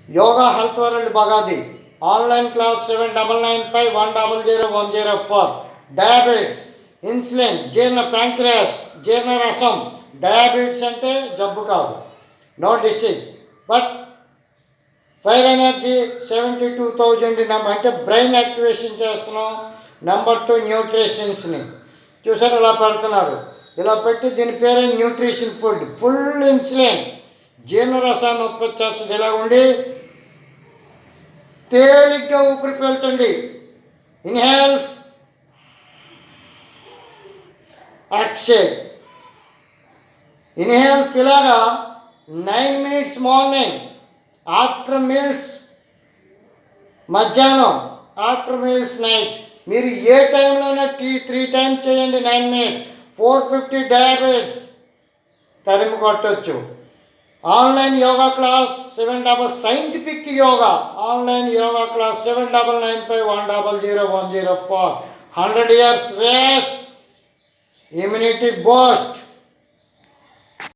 Yoga health world Bagadi online class 7995100104. Diabetes, insulin, జీర్ణ pancreas, జీర్ణ రసం. డయాబెటిస్ అంటే జబ్బు కాదు, no disease, but fire energy 72,000 అంటే బ్రెయిన్ యాక్టివేషన్ చేస్తున్నాం. నెంబర్ 2 న్యూట్రిషన్స్ని చూసారు ఇలా పెడుతున్నారు. ఇలా పెట్టి దీని పేరే న్యూట్రిషన్ ఫుడ్. ఫుల్ ఇన్సులిన్ జీర్ణరసాన్ని ఉత్పత్తి చేస్తుంది. ఇలా ఉండి తేలిగ్గా ఊపిరి పీల్చండి. ఇన్హేల్స్, ఎక్సేల్. ఇన్హేల్స్ ఇలాగా 9 minutes మార్నింగ్, ఆఫ్టర్ మీల్స్ మధ్యాహ్నం, ఆఫ్టర్ మీల్స్ నైట్. మీరు ఏ టైంలోనే 3 times చేయండి 9 minutes. 450 డయాబెటిస్ తరిమి కొట్టచ్చు. Online yoga class 7 scientific yoga online yoga class 7995100104. 100 years race, immunity Boost.